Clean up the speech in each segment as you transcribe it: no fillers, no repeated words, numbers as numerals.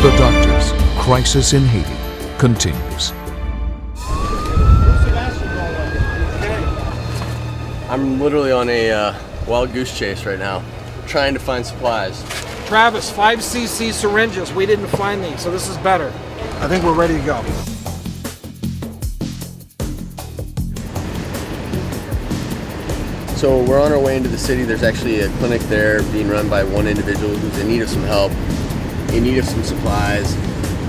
The doctors' crisis in Haiti continues. I'm literally on a wild goose chase right now, trying to find supplies. Travis, 5cc syringes. We didn't find these, so this is better. I think we're ready to go. So we're on our way into the city. There's actually a clinic there being run by one individual who's in need of some help, in need of some supplies.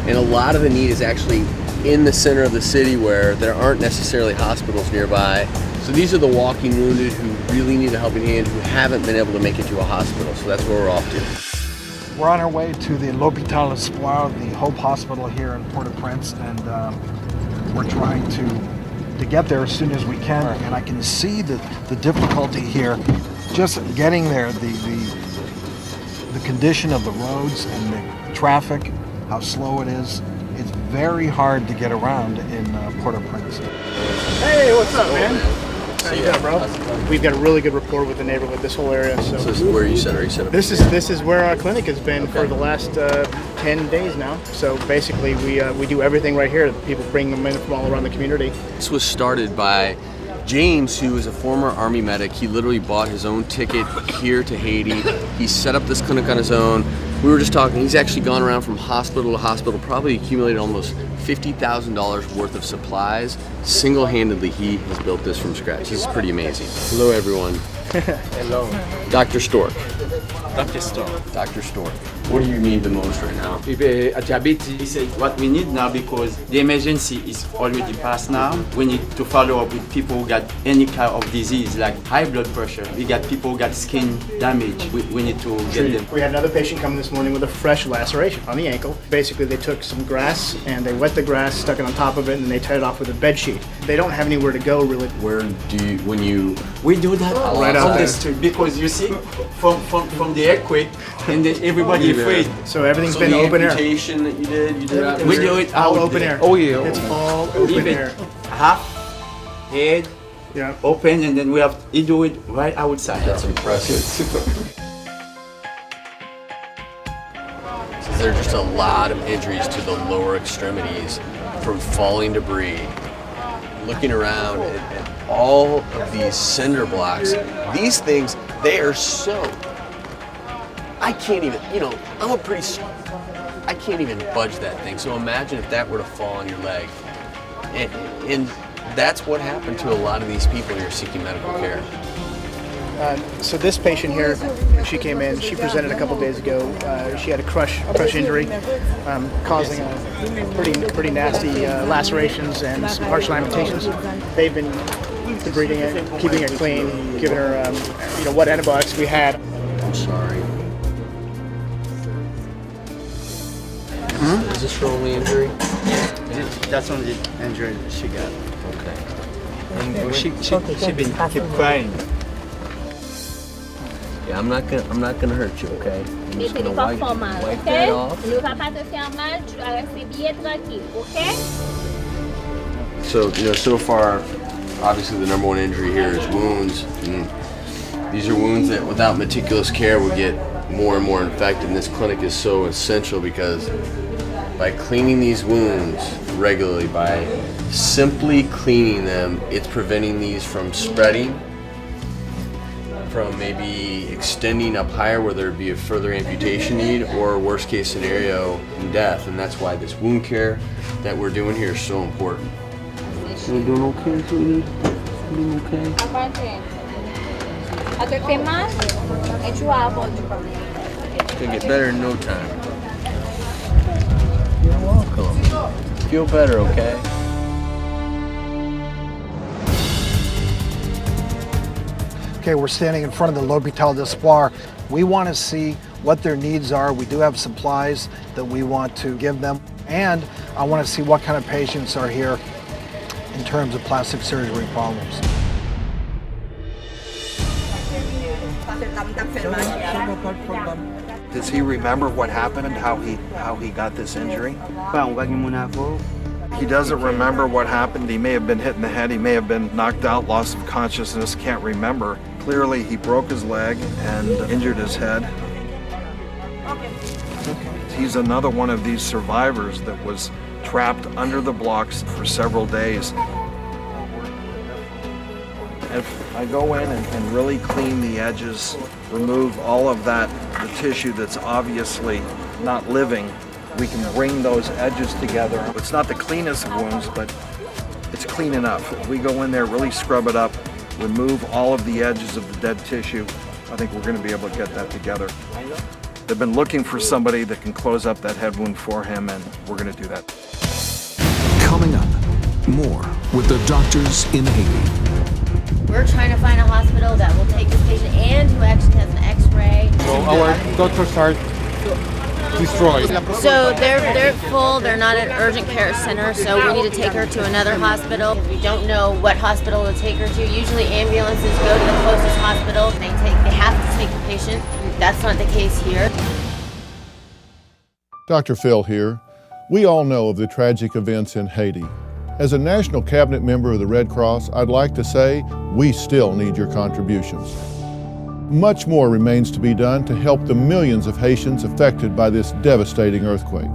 And a lot of the need is actually in the center of the city where there aren't necessarily hospitals nearby. So these are the walking wounded who really need a helping hand, who haven't been able to make it to a hospital. So that's where we're off to. We're on our way to the L'Hôpital Espoir, the Hope Hospital here in Port-au-Prince, and we're trying to get there as soon as we can. And I can see the difficulty here, just getting there, the condition of the roads and the traffic, how slow it is. It's very hard to get around in Port-au-Prince. Hey, what's up, man? How you doing, bro? We've got a really good rapport with the neighborhood, this whole area. So this is where you set up? This is where our clinic has been for the last 10 days now. So basically, we do everything right here. People bring them in from all around the community. This was started by James, who is a former Army medic. He literally bought his own ticket here to Haiti. He set up this clinic on his own. We were just talking, he's actually gone around from hospital to hospital, probably accumulated almost $50,000 worth of supplies. Single-handedly, he has built this from scratch. This is pretty amazing. Hello, everyone. Hello. Dr. Stork. Dr. Stork. Dr. Stork. What do you need the most right now? Diabetes is what we need now because the emergency is already past now. We need to follow up with people who got any kind of disease like high blood pressure. We got people who got skin damage. We need to get them. We had another patient come this morning with a fresh laceration on the ankle. Basically, they took some grass and they wet the grass, stuck it on top of it, and then they tied it off with a bed sheet. They don't have anywhere to go really. Where do you, when you... We do that right out on there. the street because you see, from the earthquake, and then everybody afraid. So everything's So been the open air. amputation that you did that? We do it all out open there. air. Oh yeah. It's all open Even air. half head Yeah. open, and then you do it right outside. That's impressive. There are just a lot of injuries to the lower extremities from falling debris. Looking around at all of these cinder blocks, these things, they are so... I can't even, I can't even budge that thing. So imagine if that were to fall on your leg. And that's what happened to a lot of these people who are seeking medical care. So this patient here, she came in, she presented a couple days ago. She had a crush injury, causing pretty nasty lacerations and some partial amputations. They've been debriding it, keeping it clean, giving her what antibiotics we had. I'm sorry. Is this her only injury? That's only the injury that she got. Okay. And she been keep crying. Yeah, I'm not gonna hurt you, okay? I'm just gonna wipe that off. So, so far, obviously the number one injury here is wounds. And these are wounds that without meticulous care would get more and more infected. And this clinic is so essential because by cleaning these wounds regularly, by simply cleaning them, it's preventing these from spreading, from maybe extending up higher where there'd be a further amputation need, or worst case scenario, death. And that's why this wound care that we're doing here is so important. You doing okay, sweetie? Doing okay? It's gonna get better in no time. You're welcome. Feel better, okay? Okay, we're standing in front of the L'Hôpital d'Espoir. We want to see what their needs are. We do have supplies that we want to give them. And I want to see what kind of patients are here in terms of plastic surgery problems. Does he remember what happened, how he got this injury? He doesn't remember what happened. He may have been hit in the head, he may have been knocked out, loss of consciousness, can't remember. Clearly he broke his leg and injured his head. He's another one of these survivors that was trapped under the blocks for several days. If I go in and really clean the edges, remove all of that, the tissue that's obviously not living, we can bring those edges together. It's not the cleanest of wounds, but it's clean enough. If we go in there, really scrub it up, remove all of the edges of the dead tissue, I think we're going to be able to get that together. They've been looking for somebody that can close up that head wound for him, and we're going to do that. Coming up, more with the doctors in Haiti. We're trying to find a hospital that will take this patient and who actually has an x-ray. So our doctors are destroyed. So they're full, they're not an urgent care center, so we need to take her to another hospital. We don't know what hospital to take her to. Usually ambulances go to the closest hospital. They have to take the patient. That's not the case here. Dr. Phil here. We all know of the tragic events in Haiti. As a national cabinet member of the Red Cross, I'd like to say we still need your contributions. Much more remains to be done to help the millions of Haitians affected by this devastating earthquake.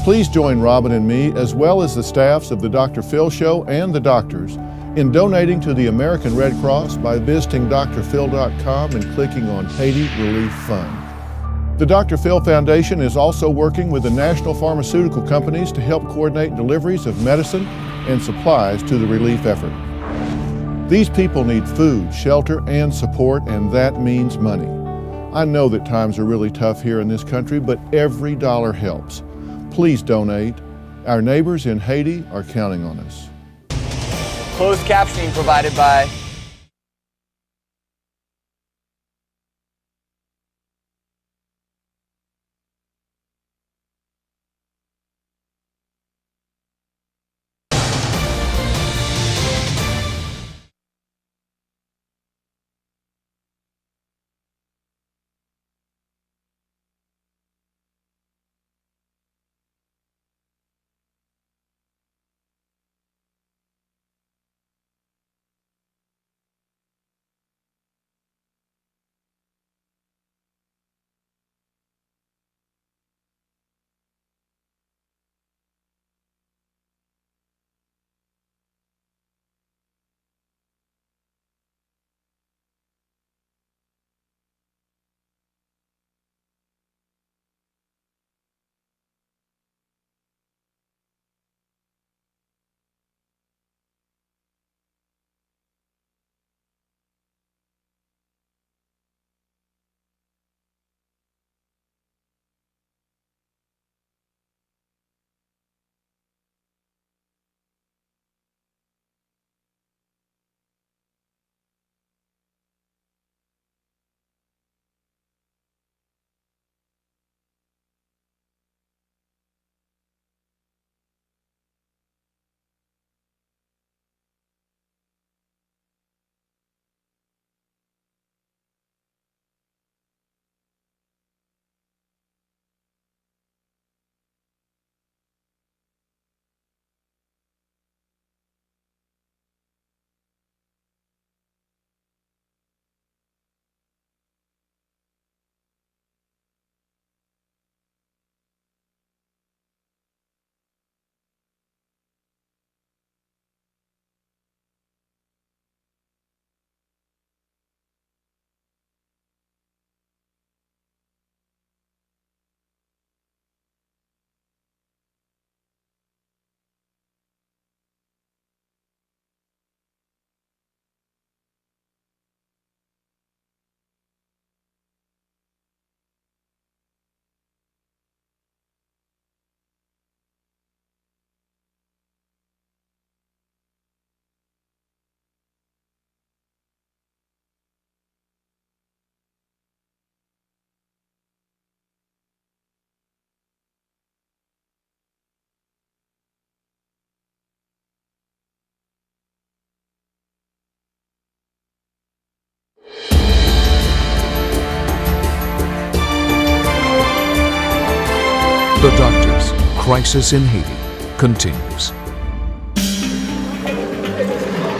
Please join Robin and me, as well as the staffs of the Dr. Phil Show and the doctors, in donating to the American Red Cross by visiting drphil.com and clicking on Haiti Relief Fund. The Dr. Phil Foundation is also working with the national pharmaceutical companies to help coordinate deliveries of medicine and supplies to the relief effort. These people need food, shelter, and support, and that means money. I know that times are really tough here in this country, but every dollar helps. Please donate. Our neighbors in Haiti are counting on us. Closed captioning provided by The doctors' crisis in Haiti continues.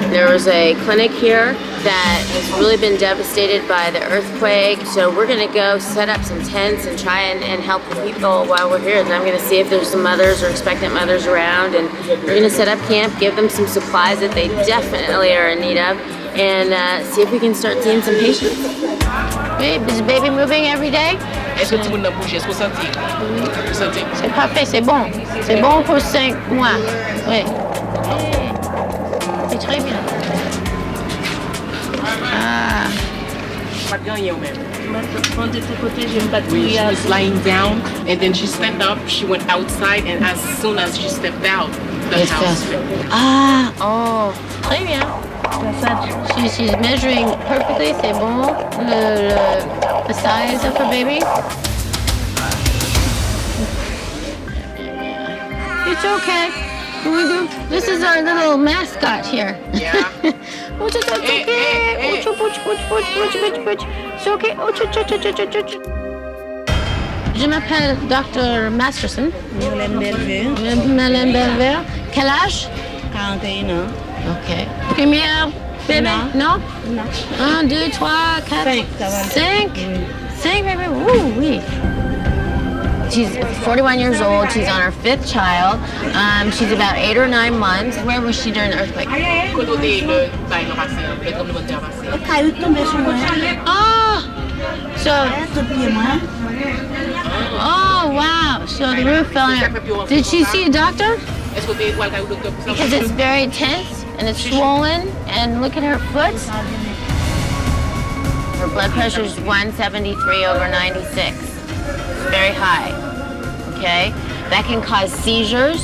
There was a clinic here that has really been devastated by the earthquake. So we're gonna go set up some tents and try and help the people while we're here. And I'm gonna see if there's some mothers or expectant mothers around, and we're gonna set up camp, give them some supplies that they definitely are in need of, and see if we can start seeing some patients. Babe, is the baby moving every day? Est-ce que tu peux nous bouger? Est-ce que vous sentez? Vous sentez? C'est parfait, c'est bon. C'est bon pour 5 mois. Oui. C'est très bien. Ah. She was lying down, and then she stepped up, she went outside, and as soon as she stepped out, the house fell. Ah, oh, très bien. She's measuring perfectly, c'est bon. The size of her baby. It's okay. This is our little mascot here. Yeah. It's okay. C'est okay. Je m'appelle Dr. Masterson. Madeleine Belver. Quel âge? 41 ans. Ok. Première bébé? Non? Non. 1, 2, 3, 4, 5, ça va. 5? 5 bébés? Ooh, oui. She's 41 years old. She's on her 5th child. She's about 8 or 9 months. Where was she during the earthquake? Caiu também sur moi. Oh! So, Sur pied moi. oh, wow. So the roof fell on her. Did she see a doctor? Because it's very tense and it's swollen, and look at her foot. Her blood pressure is 173 over 96. It's very high, okay? That can cause seizures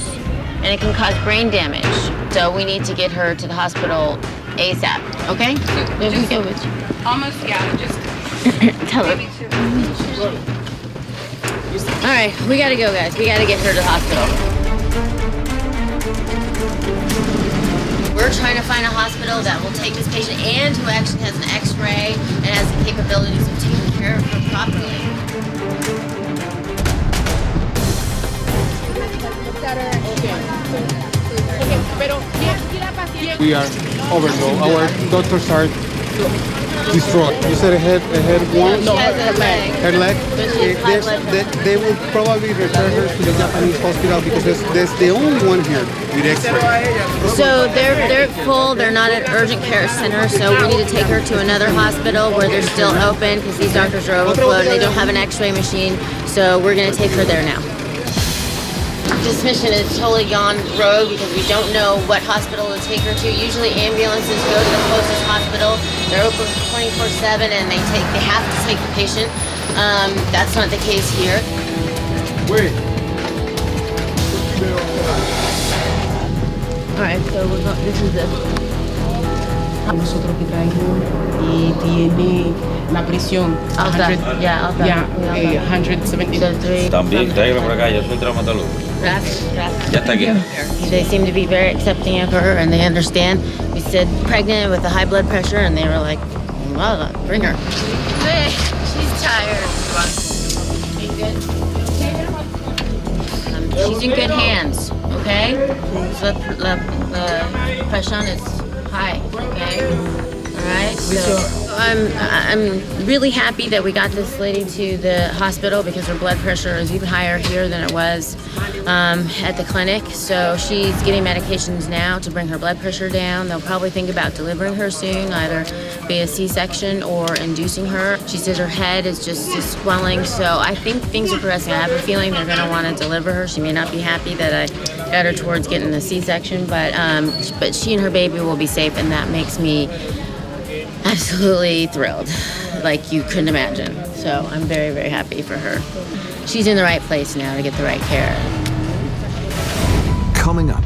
and it can cause brain damage. So we need to get her to the hospital ASAP, okay? Just go with you. Almost, yeah, just Tell her. All right, we gotta go, guys. We gotta get her to the hospital. We're trying to find a hospital that will take this patient and who actually has an x-ray and has the capabilities of taking care of her properly. We are overloaded. Our doctors are destroyed. You said a head wound? She has a leg. Her leg? But she has high blood pressure. They will probably refer her to the Japanese hospital because there's the only one here with X-ray. So they're full. They're not an urgent care center, so we need to take her to another hospital where they're still open because these doctors are overflowed. They don't have an x-ray machine, so we're going to take her there now. This mission is totally gone rogue because we don't know what hospital to take her to. Usually ambulances go to the closest hospital. They're open 24/7 and they have to take the patient. That's not the case here. Wait. All right, so this is it. Nosotros que traemos y tiene la presión. Alta. Yeah, alta. Yeah, 170. También, tráigalo por acá, yo soy traumatólogo. Gracias. Ya está aquí. They seem to be very accepting of her and they understand. We said pregnant with a high blood pressure and they were like, well, bring her. Hey, she's tired. Are you good? She's in good hands, okay? So the pressure is high, okay? All right, so I'm really happy that we got this lady to the hospital because her blood pressure is even higher here than it was at the clinic. So she's getting medications now to bring her blood pressure down. They'll probably think about delivering her soon, either via C-section or inducing her. She says her head is just swelling, so I think things are progressing. I have a feeling they're going to want to deliver her. She may not be happy that I got her towards getting the C-section, but she and her baby will be safe, and that makes me absolutely thrilled, like you couldn't imagine. So I'm very, very happy for her. She's in the right place now to get the right care. Coming up,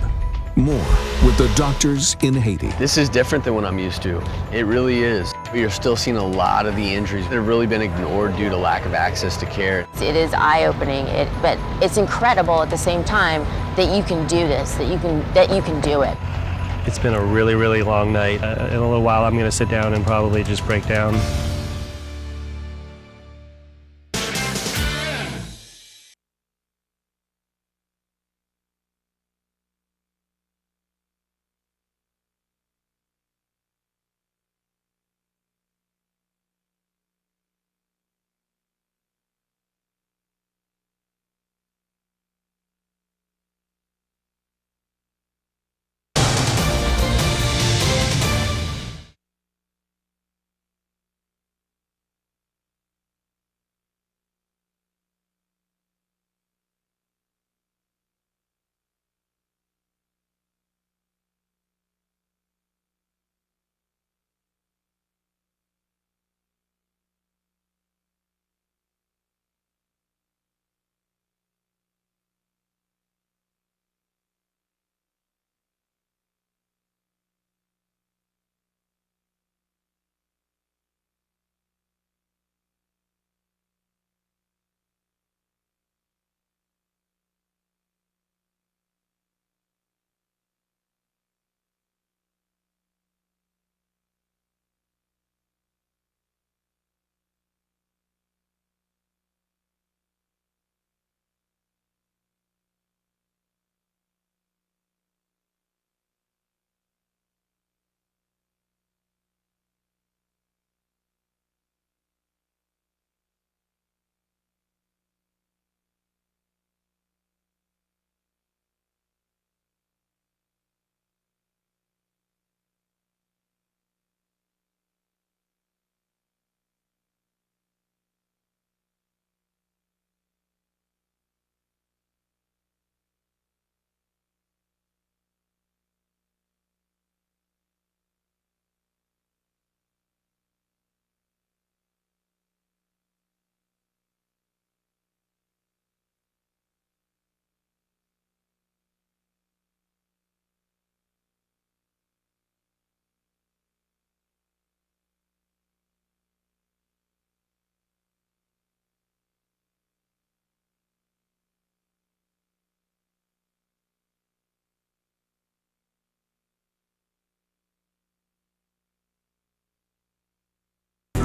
more with the doctors in Haiti. This is different than what I'm used to. It really is. We are still seeing a lot of the injuries that have really been ignored due to lack of access to care. It is eye-opening, but it's incredible at the same time that you can do this, that you can do it. It's been a really, really long night. In a little while, I'm going to sit down and probably just break down.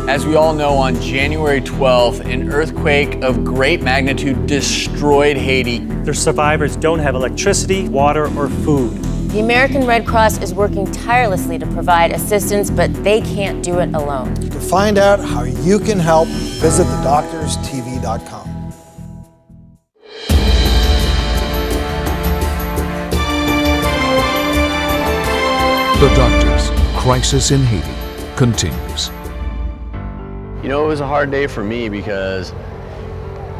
As we all know, on January 12th, an earthquake of great magnitude destroyed Haiti. Their survivors don't have electricity, water, or food. The American Red Cross is working tirelessly to provide assistance, but they can't do it alone. To find out how you can help, visit thedoctorstv.com. The Doctors, Crisis in Haiti continues. You know, it was a hard day for me because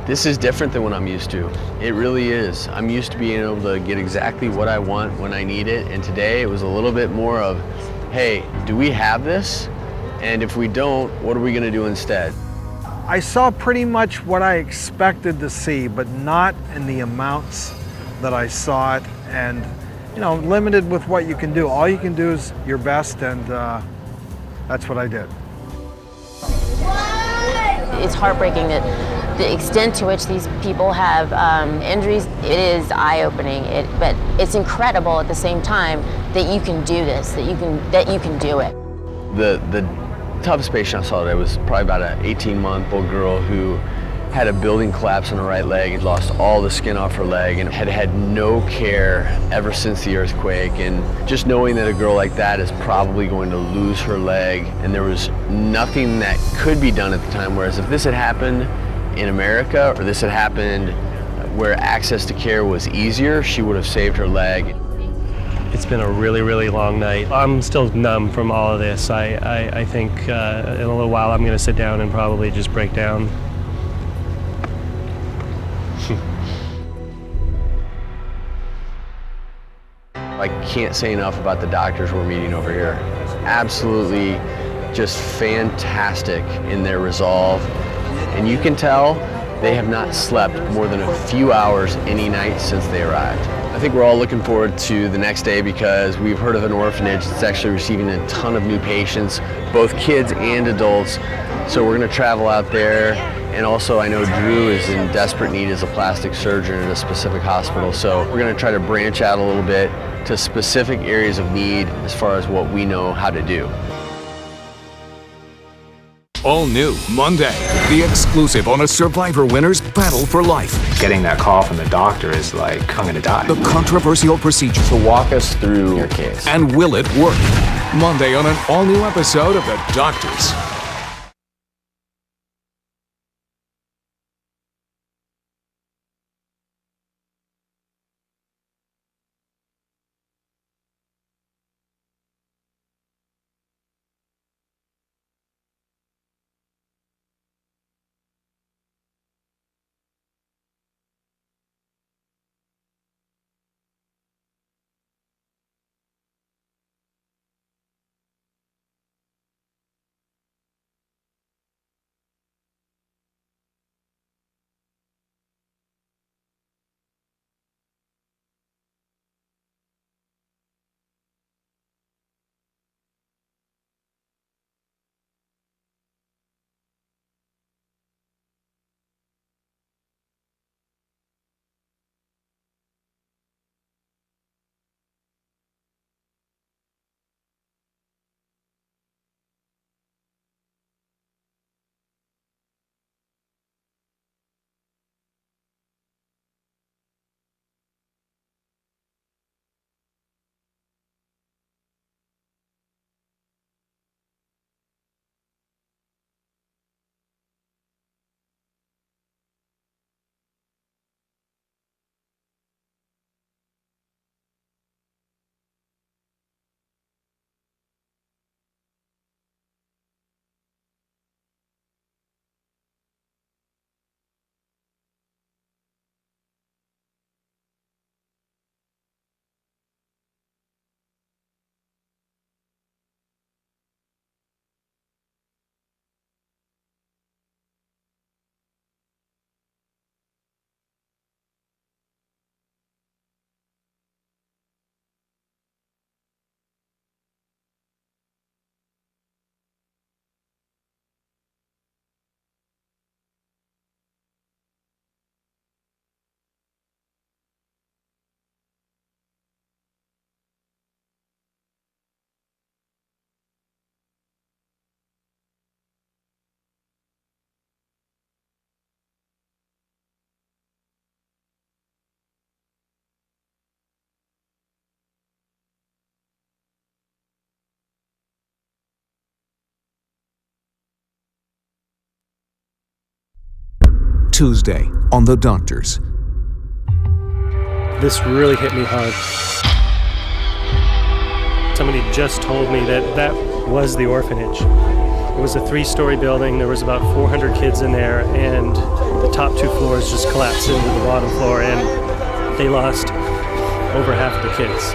this is different than what I'm used to. It really is. I'm used to being able to get exactly what I want when I need it, and today it was a little bit more of, hey, do we have this? And if we don't, what are we gonna do instead? I saw pretty much what I expected to see, but not in the amounts that I saw it, and you know, limited with what you can do. All you can do is your best, and that's what I did. It's heartbreaking that the extent to which these people have injuries, it is eye-opening. But it's incredible at the same time that you can do this, that you can do it. The toughest patient I saw today was probably about an 18-month-old girl who had a building collapse on her right leg and lost all the skin off her leg and had had no care ever since the earthquake. And just knowing that a girl like that is probably going to lose her leg, and there was nothing that could be done at the time, whereas if this had happened in America or this had happened where access to care was easier, she would have saved her leg. It's been a really, really long night. I'm still numb from all of this. I think in a little while I'm going to sit down and probably just break down. I can't say enough about the doctors we're meeting over here. Absolutely just fantastic in their resolve. And you can tell they have not slept more than a few hours any night since they arrived. I think we're all looking forward to the next day because we've heard of an orphanage that's actually receiving a ton of new patients, both kids and adults. So we're gonna travel out there. And also I know Drew is in desperate need as a plastic surgeon at a specific hospital. So we're gonna try to branch out a little bit to specific areas of need as far as what we know how to do. All new Monday, the exclusive on a Survivor winner's battle for life. Getting that call from the doctor is like, I'm gonna die. The controversial procedure. So walk us through your case. And will it work? Monday on an all-new episode of The Doctors. Tuesday on The Doctors. This really hit me hard. Somebody just told me that was the orphanage. It was a 3-story building. There was about 400 kids in there, and the top 2 floors just collapsed into the bottom floor, and they lost over half of the kids.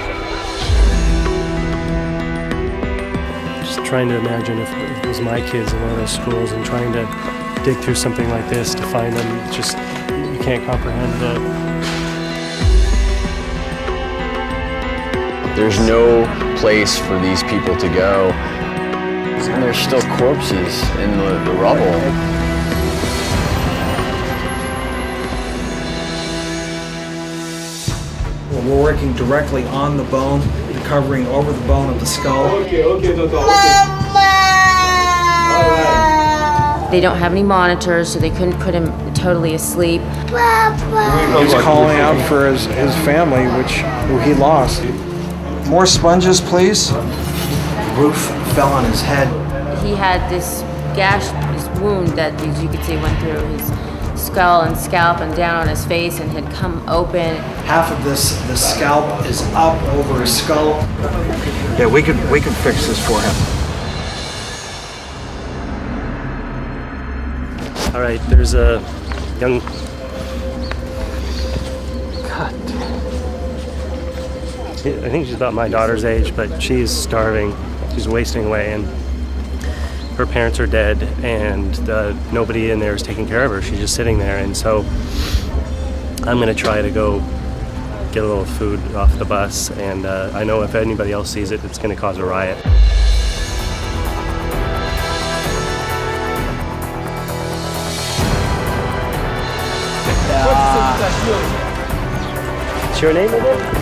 Just trying to imagine if it was my kids in one of those schools and trying to dig through something like this to find them, just, you can't comprehend that. There's no place for these people to go. And there's still corpses in the rubble. We're working directly on the bone, covering over the bone of the skull. They don't have any monitors, so they couldn't put him totally asleep. He's calling out for his family, who he lost. More sponges, please. The roof fell on his head. He had this gash, this wound that, as you could see, went through his skull and scalp and down on his face and had come open. Half of the scalp is up over his skull. Yeah, we can fix this for him. All right, there's a young... God. I think she's about my daughter's age, but she's starving. She's wasting away, and her parents are dead, and nobody in there is taking care of her. She's just sitting there, and so I'm gonna try to go get a little food off the bus, and I know if anybody else sees it, it's gonna cause a riot. What's your name again?